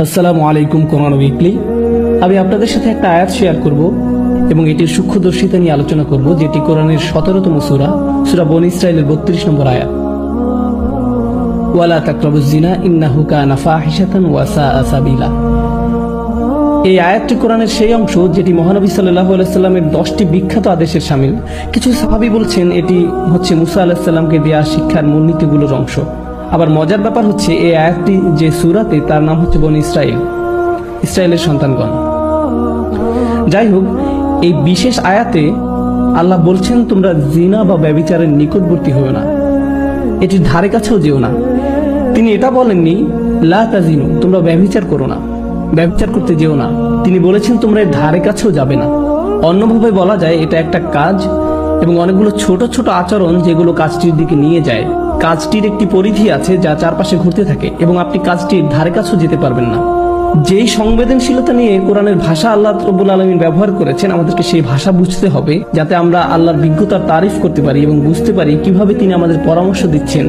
আসসালামু আলাইকুম। কোরআন উইকলি আমি আপনাদের সাথে একটা আয়াত শেয়ার করব এবং এটির সূক্ষ্মদর্শিতা নিয়ে আলোচনা করব, যেটি কোরআনের 17তম সূরা বনী ইসরাঈলের 32 নম্বর আয়াত। ওয়ালা তাকরাবুজ জিনা ইন্নাহু কানা ফাহিশাতান ওয়া সাআ সাবিলা। এই আয়াতটি কোরআনের সেই অংশ যেটি মহানবী সাল্লাল্লাহু আলাইহি সাল্লামের 10টি বিখ্যাত আদেশের শামিল। কিছু সাহাবী বলছেন এটি হচ্ছে মুসা আলাইহিস সালামকে দেয়া শিক্ষার মূলনীতিগুলোর অংশ। আবার মজার ব্যাপার হচ্ছে এই আয়াতটি যে সূরাতে, তার নাম হচ্ছে বনী ইসরাঈল, ইসরায়েলের সন্তানগণ। যাই হোক, এই বিশেষ আয়াতে আল্লাহ বলছেন তোমরা জিনা বা ব্যভিচারের নিকটবর্তী হও না, এটির ধারে কাছেও যেও না। তিনি এটা বলেননি লা তাজিনু, তোমরা ব্যভিচার করো না, ব্যভিচার করতে যেও না। তিনি বলেছেন তোমরা এর ধারে কাছেও যাবে না। অন্যভাবে বলা যায় এটা একটা কাজ এবং অনেকগুলো ছোট ছোট আচরণ যেগুলো কাজটির দিকে নিয়ে যায়। কাজটির একটি পরিধি আছে যা চারপাশে ঘুরতে থাকে এবং আপনি কাজটির ধারে কাছেও যেতে পারবেন না। যেই সংবেদনশীলতা নিয়ে কোরআনের ভাষা আল্লাহ রাব্বুল আলামিন ব্যবহার করেছেন, আমাদেরকে সেই ভাষা বুঝতে হবে যাতে আমরা আল্লাহর বিজ্ঞতার তারিফ করতে পারি এবং বুঝতে পারি কিভাবে তিনি আমাদের পরামর্শ দিচ্ছেন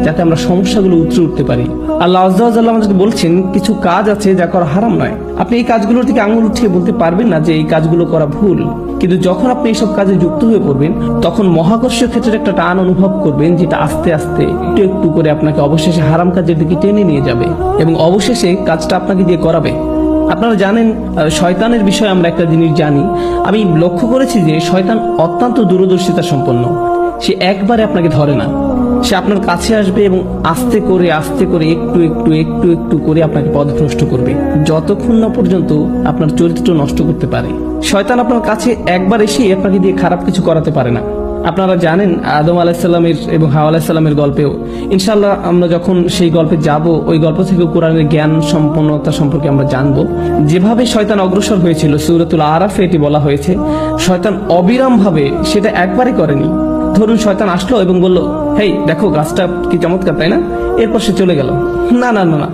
যাতে আমরা সমস্যাগুলো উতরে উঠতে পারি। আল্লাহ আযজা ওয়া জাল্লা আমাদেরকে বলছেন কিছু কাজ আছে যা করা হারাম নয়। আপনি এই কাজগুলোর দিকে আঙুল উঠিয়ে বলতে পারবেন না যে এই কাজগুলো করা ভুল, কিন্তু যখন আপনি এইসব কাজে যুক্ত হয়ে পড়বেন তখন মহাকর্ষীয় ক্ষেত্রে একটা টান অনুভব করবেন, যেটা আস্তে আস্তে একটু একটু করে আপনাকে অবশেষে হারাম কাজের দিকে টেনে নিয়ে যাবে এবং অবশেষে কাজটা আপনাকে দিয়ে করাবে। আপনারা জানেন শয়তানের বিষয়ে আমরা একটা জিনিস জানি। আমি লক্ষ্য করেছি যে শয়তান অত্যন্ত দূরদর্শিতা সম্পন্ন। সে একবারে আপনাকে ধরে না, সে আপনার কাছে আসবে এবং আস্তে করে একটু একটু একটু একটু করে আপনাকে পথভ্রষ্ট করবে, যতক্ষণ না পর্যন্ত আপনার চরিত্র নষ্ট করতে পারে। শয়তান আপনার কাছে একবার এসে আপনাকে দিয়ে খারাপ কিছু করাতে পারে না। আপনারা জানেন আদম আলাইহিস সালামের এবং হাওয়া আলাইহিস সালামের গল্পেও, ইনশাআল্লাহ আমরা যখন সেই গল্পে যাব ওই গল্প থেকে কোরআনের জ্ঞান সম্পন্নতা সম্পর্কে আমরা জানবো। যেভাবে শয়তান অগ্রসর হয়েছিল সূরাতুল আরাফে এটি বলা হয়েছে, শয়তান অবিরাম ভাবে সেটা একবারে করেনি। ধরুন শয়তান আসলো এবং বলল, হেই দেখো গাছটা কি চমৎকার, তাই না? এরপর সে চলে গেল। না না না না,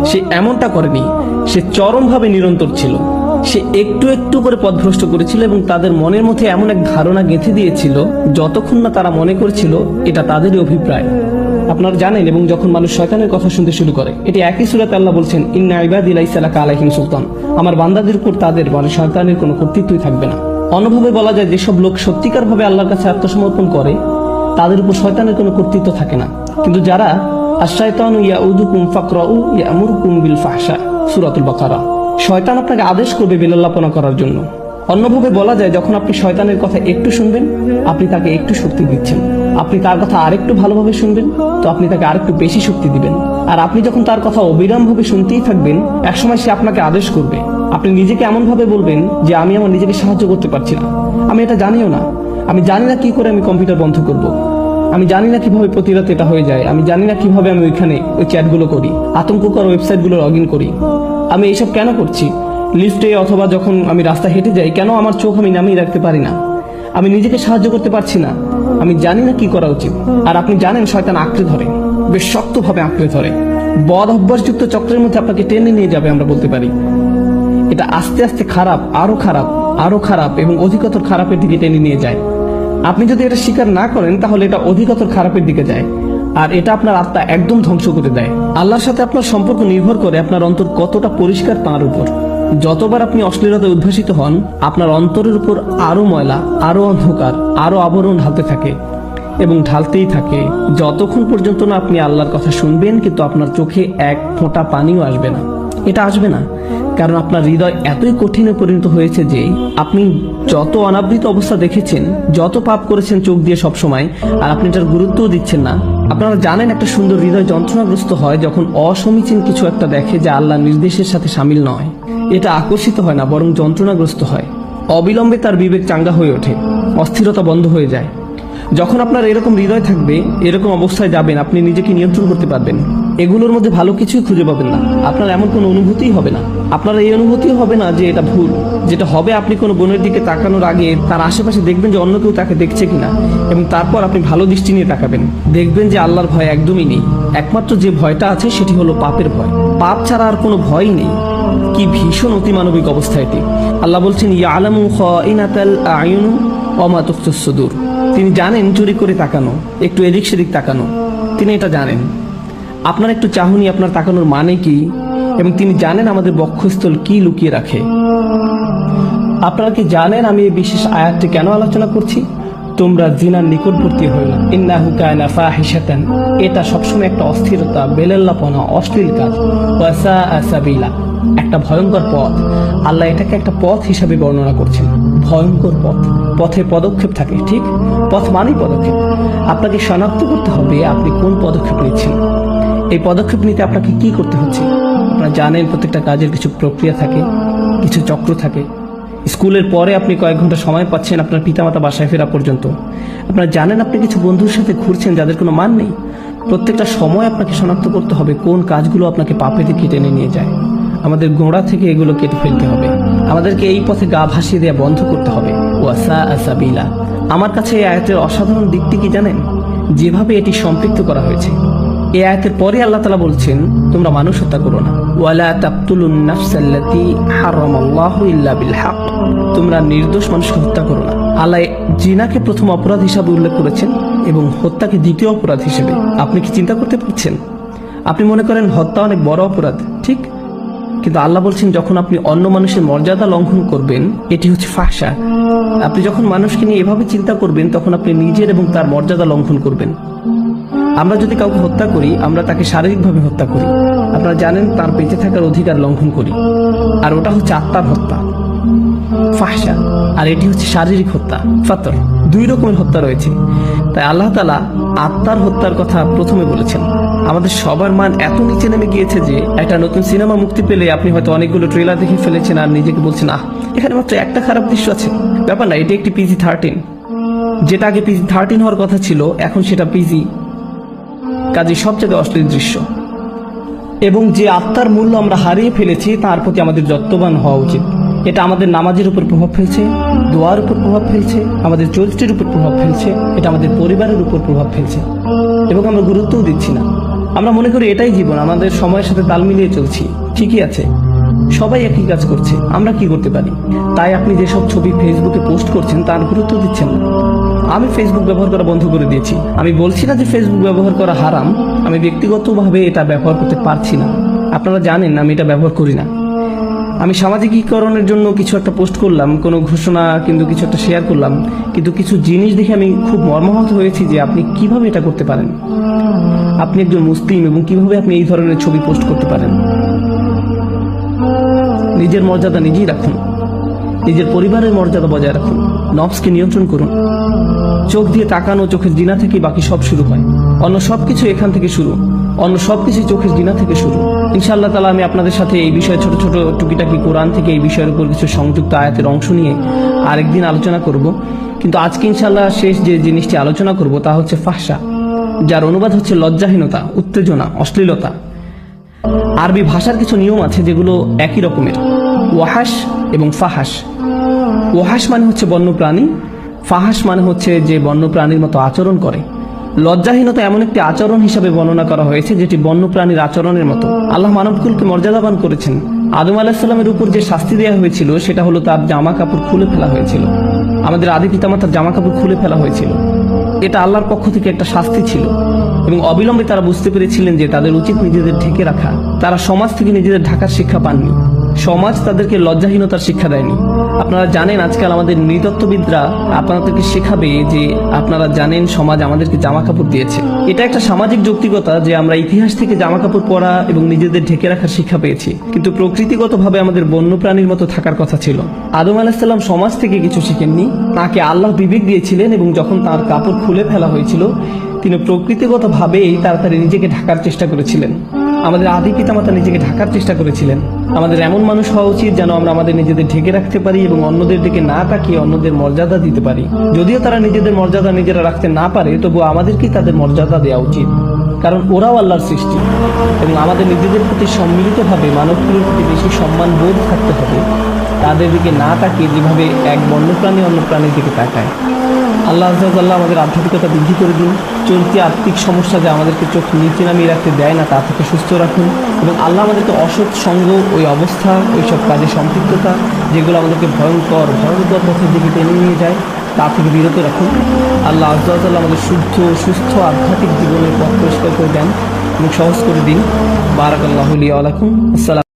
সে এমনটা করেনি। সে চরমভাবে নিরন্তর ছিল। সে একটু একটু করে পথভ্রষ্ট করেছিল এবং তাদের মনের মধ্যে এমন এক ধারণা গেঁথে দিয়েছিল যতক্ষণ না তারা মনে করেছিল এটা তাদেরই অভিপ্রায়। আপনারা জানেন, এবং যখন মানুষ শয়তানের কথা শুনতে শুরু করে, এটি একই সূরাতে আল্লাহ বলছেন ইন্না ইবাদি লাইসা লাকা আলাইহিম সুলতান, আমার বান্দাদের উপর তাদের মানে শয়তানের কোনো কর্তৃত্বই থাকবে না। অন্যভাবে বলা যায় যেসব লোক সত্যিকার ভাবে আল্লাহর কাছে আত্মসমর্পণ করে তাদের উপর শয়তানের কোনো কর্তৃত্ব থাকে না। কিন্তু যারা আশ-শায়তানু ইয়াউদুকুম ফাকরাউ ইয়ামুরুকুম বিল ফাহশা, সূরাতুল বাকারা, শয়তান আপনাকে আদেশ করবে বেলাল্লাপনা করার জন্য। অন্যভাবে বলা যায় যখন আপনি শয়তানের কথা একটু শুনবেন, আপনি তাকে একটু শক্তি দিচ্ছেন। আপনি তার কথা আরেকটু ভালোভাবে শুনবেন, তো আপনি তাকে আরেকটু বেশি শক্তি দিবেন। আর আপনি যখন তার কথা অবিরাম ভাবে শুনতেই থাকবেন, একসময় সে আপনাকে আদেশ করবে। আপনি নিজেকে এমন ভাবে বলবেন যে আমি আমার নিজেকে সাহায্য করতে পারছি না, আমি এটা জানিও না, আমি জানি না কি করে আমি কম্পিউটার বন্ধ করব, আমি জানি না কিভাবে প্রতি রাতে এটা হয়ে যায়, আমি জানি না কিভাবে আমি ওইখানে ওই চ্যাটগুলো করি, আতঙ্ককর ওয়েবসাইটগুলো লগ ইন করি, আমি এইসব কেন করছি, লিফটে অথবা যখন আমি রাস্তা হেঁটে যাই কেন আমার চোখ আমি নামিয়ে রাখতে পারি না, আমি নিজেকে সাহায্য করতে পারছি না, আমি জানি না কি করা উচিত। আর আপনি জানেন শয়তান আঁকড়ে ধরে, বেশ শক্তভাবে আঁকড়ে ধরে, বদ অভ্যাসযুক্ত চক্রের মধ্যে আপনাকে টেনে নিয়ে যাবে। আমরা বলতে পারি এটা আস্তে আস্তে খারাপ, আরো খারাপ, আরো খারাপ এবং অধিকতর খারাপের দিকে টেনে নিয়ে যায়। আপনি যদি এটা স্বীকার না করেন তাহলে এটা অধিকতর খারাপের দিকে যায়, আর এটা আপনার আত্মা একদম ধ্বংস করে দেয়। আল্লাহর সাথে আপনার সম্পর্ক নির্ভর করে আপনার অন্তর কতটা পরিষ্কার তার উপর। যতবার আপনি অশ্লীলতায় উদ্ভাসিত হন, আপনার অন্তরের উপর আরো ময়লা, আরো অন্ধকার, আরো আবরণ ঢালতে থাকে এবং ঢালতেই থাকে, যতক্ষণ পর্যন্ত না আপনি আল্লাহর কথা শুনবেন কিন্তু আপনার চোখে এক ফোঁটা পানিও আসবে না। এটা আসবে না কারণ আপনার হৃদয় এতই কঠিনে পরিণত হয়েছে যে আপনি যত অনাবৃত অবস্থা দেখেছেন, যত পাপ করেছেন চোখ দিয়ে সব সময়, আর আপনি এটার গুরুত্বও দিচ্ছেন না। আপনারা জানেন একটা সুন্দর হৃদয় যন্ত্রণাগ্রস্ত হয় যখন অসমীচীন কিছু একটা দেখে যা আল্লাহর নির্দেশের সাথে শামিল নয়। এটা আকর্ষিত হয় না, বরং যন্ত্রণাগ্রস্ত হয়। অবিলম্বে তার বিবেক চাঙ্গা হয়ে ওঠে, অস্থিরতা বন্ধ হয়ে যায়। যখন আপনার এরকম হৃদয় থাকবে, এরকম অবস্থায় যাবেন, আপনি নিজেকে নিয়ন্ত্রণ করতে পারবেন। এগুলোর মধ্যে ভালো কিছুই খুঁজে পাবেন না, আপনার এমন কোনো অনুভূতিই হবে না। আপনার এই অনুভূতিও হবে না যে এটা ভুল। যেটা হবে, আপনি কোনো বোনের দিকে তাকানোর আগে তার আশেপাশে দেখবেন যে অন্য কেউ তাকে দেখছে কিনা, এবং তারপর আপনি ভালো দৃষ্টি নিয়ে তাকাবেন। দেখবেন যে আল্লাহর ভয় একদমই নেই। একমাত্র যে ভয়টা আছে সেটি হলো পাপের ভয়। পাপ ছাড়া আর কোনো ভয়ই নেই। কি ভীষণ অতিমানবিক অবস্থা এটি। আল্লাহ বলছেন ইয়ালামু খাইনাতাল আয়ুন ওয়া মা তুখফিস সুদূর, তিনি জানেন চুরি করে তাকানো, একটু এদিক সেদিক তাকানো, তিনি এটা জানেন। আপনার একটু চাহনি, আপনার তাকানোর মানে কি, এবং তিনি জানেন আমাদের বক্ষস্থল কি লুকিয়ে রাখে। আপনারা কি জানেন আমি এই বিশেষ আয়াতটি কেন আলোচনা করছি? তোমরা জিনার নিকটবর্তী হইও না, ইন্নাহু কানা ফাহিশাতান। এটা সবসময় একটা অস্থিরতা, বেলেল্লাপনা, অশ্লীল কাজ। ওয়া সাআ সাবিলা, একটা ভয়ঙ্কর পথ। আল্লাহ এটাকে একটা পথ হিসাবে বর্ণনা করছেন। ভয়ঙ্কর পথ, পথে পদক্ষেপ থাকে, ঠিক? পথ মানেই পদক্ষেপ। আপনাকে শনাক্ত করতে হবে আপনি কোন পদক্ষেপ নিচ্ছেন। এই পদক্ষেপ নিতে আপনাকে কি করতে হচ্ছে? আপনারা জানেন প্রত্যেকটা কাজের কিছু প্রক্রিয়া থাকে, কিছু চক্র থাকে। স্কুলের পরে আপনি কয়েক ঘন্টা সময় পাচ্ছেন আপনার পিতামাতা বাসায় ফেরা পর্যন্ত। আপনারা জানেন আপনি কিছু বন্ধুর সাথে ঘুরছেন যাদের কোনো মান নেই। প্রত্যেকটা সময় আপনাকে শনাক্ত করতে হবে কোন কাজগুলো আপনাকে পাপে দিকে টেনে নিয়ে যায়। আমাদের গোড়া থেকে এগুলো কেটে ফেলতে হবে। আমাদেরকে এই পথে গা ভাসিয়ে দেওয়া বন্ধ করতে হবে। ওয়া সাআ সাবিলা। আমার কাছে এই আয়াতের অসাধারণ দিকটি কি জানেন? যেভাবে এটি সম্পৃক্ত করা হয়েছে। এই আয়াতের পরে আল্লাহ তাআলা বলছেন, তোমরা মানুষ হত্যা করো না। ওয়ালা তাকতুলুন নাফসাল্লাতী হারামাল্লাহু ইল্লা বিল হক। তোমরা নির্দোষ মানুষকে হত্যা করো না। আল্লাহ জিনাকে প্রথম অপরাধ হিসাবে উল্লেখ করেছেন এবং হত্যাকে দ্বিতীয় অপরাধ হিসেবে। আপনি কি চিন্তা করতে পারছেন? আপনি মনে করেন হত্যা অনেক বড় অপরাধ, ঠিক? কিন্তু আল্লাহ বলছেন যখন আপনি অন্য মানুষের মর্যাদা লঙ্ঘন করবেন, এটি হচ্ছে ফাহশা। আপনি যখন মানুষকে নিয়ে এভাবে চিন্তা করবেন তখন আপনি নিজের এবং তার মর্যাদা লঙ্ঘন করবেন। আমরা যদি কাউকে হত্যা করি, আমরা তাকে শারীরিকভাবে হত্যা করি। আপনারা জানেন তার বেঁচে থাকার অধিকার লঙ্ঘন করি, আর ওটা হচ্ছে আত্মার হত্যা, ফাহশা। আর এটি হচ্ছে শারীরিক হত্যা, ফাতর। দুই রকমের হত্যা রয়েছে। তাই আল্লাহ তাআলা আত্মার হত্যার কথা প্রথমে বলেছেন। আমাদের সবার মান এত নিচে নেমে গিয়েছে যে একটা নতুন সিনেমা মুক্তি পেলে আপনি হয়তো অনেকগুলো ট্রেলার দেখে ফেলেছেন আর নিজেকে বলছেন, এখানে মাত্র একটা খারাপ দৃশ্য আছে। ব্যাপার না, এটি একটি PG-13। যেটা আগে PG-13 হওয়ার কথা ছিল, এখন সেটা PG। কাজে সব জায়গায় অশ্লীল দৃশ্য। এবং যে আত্মার মূল্য আমরা হারিয়ে ফেলেছি তার প্রতি আমাদের যত্নবান হওয়া উচিত। এটা আমাদের নামাজের উপর প্রভাব ফেলছে, দোয়ার উপর প্রভাব ফেলছে, আমাদের চরিত্রের উপর প্রভাব ফেলছে, এটা আমাদের পরিবারের উপর প্রভাব ফেলছে, এবং আমরা গুরুত্বও দিচ্ছি না। আমরা মনে করি এটাই জীবন, আমাদের সময়ের সাথে তাল মিলিয়ে চলছি। ঠিকই আছে, সবাই একই কাজ করছে, আমরা কি করতে পারি? তাই আপনি যেসব ছবি ফেসবুকে পোস্ট করছেন তার গুরুত্ব দিচ্ছেন না। আমি ফেসবুক ব্যবহার করা বন্ধ করে দিয়েছি। আমি বলছি না যে ফেসবুক ব্যবহার করা হারাম, আমি ব্যক্তিগতভাবে এটা ব্যবহার করতে পারছি না। আপনারা জানেন আমি এটা ব্যবহার করি না। আমি সামাজিকীকরণের জন্য কিছু একটা পোস্ট করলাম, কোনো ঘোষণা কিন্তু কিছু একটা শেয়ার করলাম, কিন্তু কিছু জিনিস দেখে আমি খুব মর্মাহত হয়েছি যে আপনি কিভাবে এটা করতে পারেন। আপনি একজন মুসলিম এবং কিভাবে আপনি এই ধরনের ছবি পোস্ট করতে পারেন? নিজের মর্যাদা নিজেই রাখুন, নিজের পরিবারের মর্যাদা বজায় রাখুন, নফসকে নিয়ন্ত্রণ করুন। চোখ দিয়ে তাকানো চোখের জিনা থেকে বাকি সব শুরু হয়। অন্য সবকিছু এখান থেকে শুরু, অন্য সবকিছু চোখের জিনা থেকে শুরু। ইনশাআল্লাহ তাআলা আমি আপনাদের সাথে এই বিষয়ে ছোট ছোট টুকিটাকি কোরআন থেকে এই বিষয়ের উপর কিছু সংযুক্ত আয়াতের অংশ নিয়ে আরেকদিন আলোচনা করব। কিন্তু আজকে ইনশাআল্লাহ শেষ যে জিনিসটি আলোচনা করব তা হচ্ছে ফাহশা, যার অনুবাদ হচ্ছে লজ্জাহীনতা, উত্তেজনা, অশ্লীলতা। আরবি ভাষার কিছু নিয়ম আছে যেগুলো একই রকমের, ওয়াহাস এবং ফাহাস। ওয়াহাস মানে হচ্ছে বন্য প্রাণী, ফাহাস মানে হচ্ছে যে বন্য প্রাণীর মতো আচরণ করে। লজ্জাহীনতা এমন একটি আচরণ হিসাবে বর্ণনা করা হয়েছে যেটি বন্য প্রাণীর আচরণের মতো। আল্লাহ মানবকুলকে মর্যাদাবান করেছেন। আদম আলাইহিসসালামের উপর যে শাস্তি দেওয়া হয়েছিল সেটা হলো তার জামা কাপড় খুলে ফেলা হয়েছিল। আমাদের আদি পিতামাতার জামা কাপড় খুলে ফেলা হয়েছিল। এটা আল্লাহর পক্ষ থেকে একটা শাস্তি ছিল, এবং অবিলম্বে তারা বুঝতে পেরেছিলেন যে তাদের উচিত নিজেদের ঢেকে রাখা। তারা সমাজ থেকে নিজেদের ঢাকার শিক্ষা পাননি, সমাজ তাদেরকে লজ্জাহীনতার শিক্ষা দেয়নি। আপনারা জানেন আজকাল আমাদের নৃতত্ত্ববিদরা আপনাদেরকে শেখাবে যে আপনারা জানেন সমাজ আমাদেরকে জামা কাপড় দিয়েছে। এটা একটা সামাজিক যৌক্তিকতা যে আমরা ইতিহাস থেকে জামা কাপড় পরা এবং নিজেদের ঢেকে রাখার শিক্ষা পেয়েছি, কিন্তু প্রকৃতিগতভাবে আমাদের বন্য প্রাণীর মতো থাকার কথা ছিল। আদম আলাইহিস সালাম সমাজ থেকে কিছু শিখেননি, তাকে আল্লাহ বিবেক দিয়েছিলেন, এবং যখন তার কাপড় খুলে ফেলা হয়েছিল তিনি প্রকৃতিগতভাবেই তাড়াতাড়ি নিজেকে ঢাকার চেষ্টা করেছিলেন। আমাদের আদি পিতামাতা নিজেকে ঢাকার চেষ্টা করেছিলেন। আমাদের এমন মানুষ হওয়া উচিত যেন আমরা আমাদের নিজেদের ঢেকে রাখতে পারি এবং অন্যদের দিকে না তাকিয়ে অন্যদের মর্যাদা দিতে পারি। যদিও তারা নিজেদের মর্যাদা নিজেরা রাখতে না পারে, তবু আমাদেরকেই তাদের মর্যাদা দেওয়া উচিত, কারণ ওরাও আল্লাহর সৃষ্টি। এবং আমাদের নিজেদের প্রতি সম্মিলিতভাবে মানবকুলের প্রতি বেশি সম্মান বোধ থাকতে হবে, তাদের দিকে না তাকিয়ে যেভাবে এক বন্যপ্রাণী অন্য প্রাণীর দিকে তাকায়। আল্লাহ আযজা ওয়া জাল্লা আমাদের আধ্যাত্মিকতা বৃদ্ধি করে দিন। চলতি আত্মিক সমস্যা যা আমাদেরকে চোখ নিচে নামিয়ে রাখতে দেয় না তা থেকে সুস্থ রাখুন, এবং আল্লাহ আমাদেরকে অসৎ সঙ্গ, ওই অবস্থা, ওই সব কাজে সম্পৃক্ততা যেগুলো আমাদেরকে ভয়ঙ্কর পথের দিকে টেনে নিয়ে যায় তা থেকে বিরত রাখুন। আল্লাহ আযজা ওয়া জাল্লা আমাদের শুদ্ধ সুস্থ আধ্যাত্মিক জীবনের পথ পরিষ্কার করে দেন। এবং সহজ করে দিন। বারাকাল্লাহু লি ওয়া লাকুম। আসসালাম।